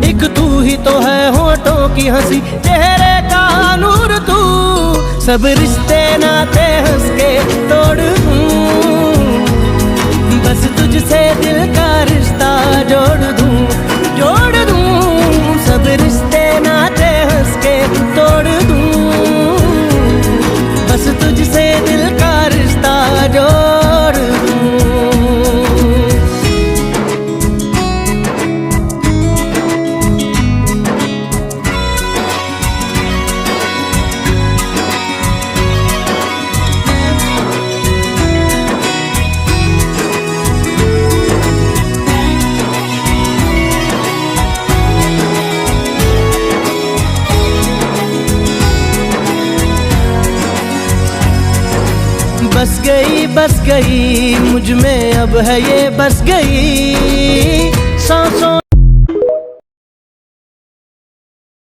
एक तू ही तो है होठों की हंसी, चेहरे का नूर तू। सब रिश्ते नाते हंस के तोड़ दूं, बस तुझसे दिल का रिश्ता जोड़ दूं, जोड़ दूं। सब रिश्ते नाते हंस के तोड़ दूं, बस तुझसे दिल का रिश्ता जोड़ दूं। बस गई मुझ में अब है ये बस गई सांसों